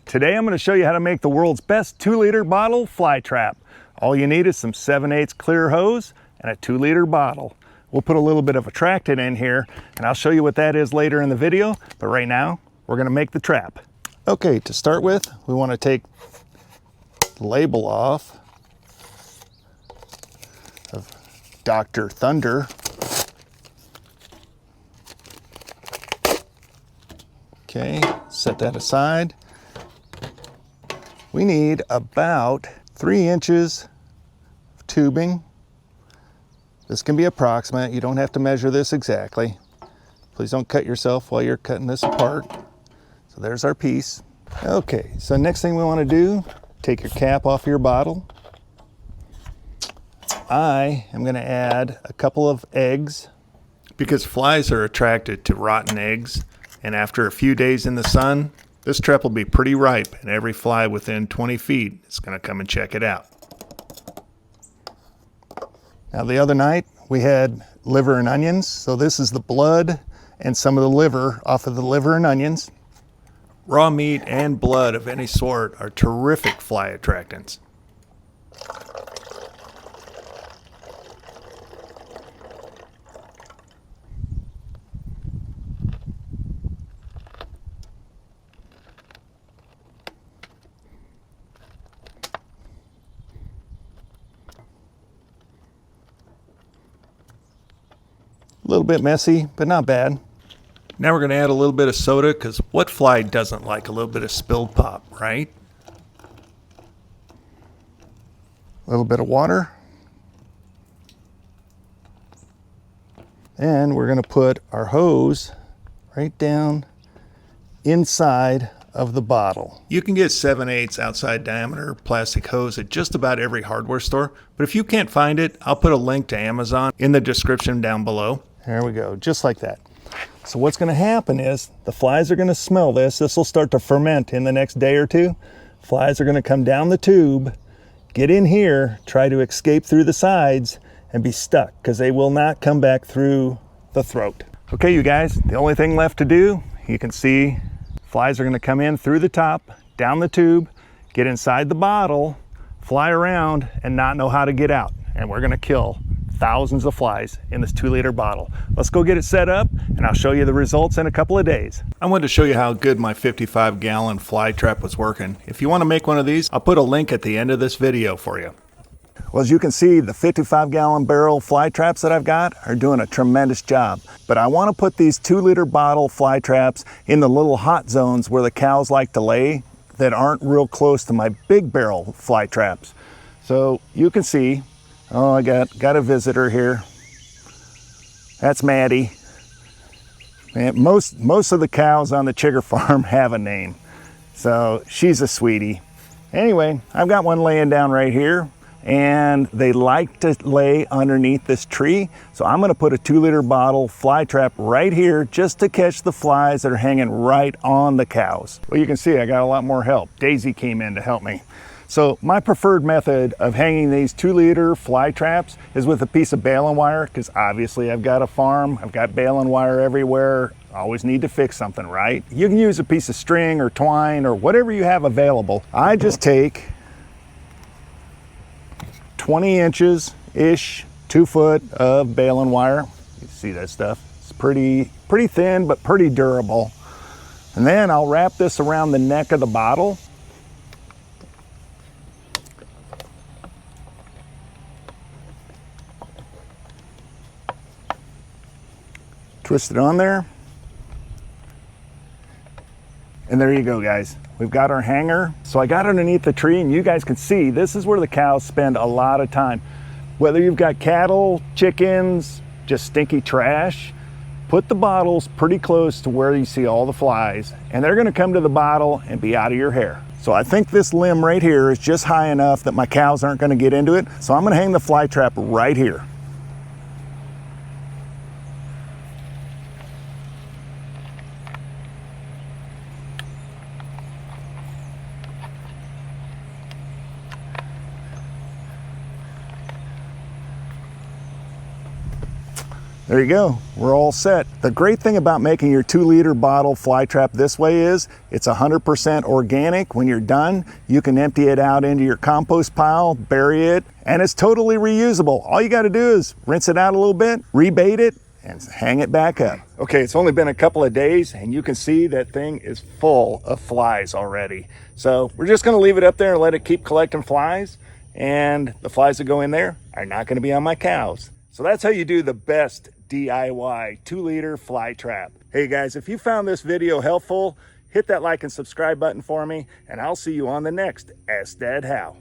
Today I'm going to show you how to make the world's best 2-liter bottle fly trap. All you need is some 7/8 clear hose and a 2-liter bottle. We'll put a little bit of attractant in here and I'll show you what that is later in the video, but right now we're going to make the trap. Okay, to start with, we want to take the label off of Dr. Thunder. Okay, set that aside. We need about 3 inches of tubing. This can be approximate. You don't have to measure this exactly. Please don't cut yourself while you're cutting this apart. So there's our piece. Okay, so next thing we want to do, take your cap off your bottle. I am going to add a couple of eggs because flies are attracted to rotten eggs, and after a few days in the sun, this trap will be pretty ripe, and every fly within 20 feet is going to come and check it out. Now the other night we had liver and onions, so this is the blood and some of the liver off of the liver and onions. Raw meat and blood of any sort are terrific fly attractants. A little bit messy, but not bad. Now we're going to add a little bit of soda, because what fly doesn't like a little bit of spilled pop, right? A little bit of water. And we're going to put our hose right down inside of the bottle. You can get 7/8 outside diameter plastic hose at just about every hardware store, but if you can't find it, I'll put a link to Amazon in the description down below. There we go, just like that. So what's going to happen is the flies are going to smell this. This will start to ferment in the next day or two. Flies are going to come down the tube, get in here, try to escape through the sides, and be stuck because they will not come back through the throat. Okay, you guys, the only thing left to do, you can see flies are going to come in through the top, down the tube, get inside the bottle, fly around, and not know how to get out. And we're going to kill thousands of flies in this 2-liter bottle. Let's go get it set up and I'll show you the results in a couple of days. I wanted to show you how good my 55-gallon fly trap was working. If you want to make one of these, I'll put a link at the end of this video for you. Well, as you can see, the 55-gallon barrel fly traps that I've got are doing a tremendous job. But I want to put these 2-liter bottle fly traps in the little hot zones where the cows like to lay that aren't real close to my big barrel fly traps. So you can see, oh, I got a visitor here. That's Maddie. And most of the cows on the Chigger farm have a name. So she's a sweetie. Anyway, I've got one laying down right here, and they like to lay underneath this tree. So I'm going to put a 2-liter bottle fly trap right here just to catch the flies that are hanging right on the cows. Well, you can see I got a lot more help. Daisy came in to help me. So my preferred method of hanging these 2-liter fly traps is with a piece of baling wire, because obviously I've got a farm, I've got baling wire everywhere, always need to fix something, right? You can use a piece of string or twine or whatever you have available. I just take 20 inches-ish, 2 foot of baling wire. You see that stuff? It's pretty thin, but pretty durable. And then I'll wrap this around the neck of the bottle. Twist it on there. And there you go, guys. We've got our hanger. So I got underneath the tree, and you guys can see this is where the cows spend a lot of time. Whether you've got cattle, chickens, just stinky trash, put the bottles pretty close to where you see all the flies, and they're gonna come to the bottle and be out of your hair. So I think this limb right here is just high enough that my cows aren't gonna get into it. So I'm gonna hang the fly trap right here. There you go, we're all set. The great thing about making your 2-liter bottle fly trap this way is it's 100% organic. When you're done, you can empty it out into your compost pile, bury it, and it's totally reusable. All you gotta do is rinse it out a little bit, rebait it, and hang it back up. Okay, it's only been a couple of days and you can see that thing is full of flies already. So we're just gonna leave it up there and let it keep collecting flies, and the flies that go in there are not gonna be on my cows. So that's how you do the best DIY 2-liter fly trap. Hey guys, if you found this video helpful, hit that like and subscribe button for me, and I'll see you on the next Ask Dad How.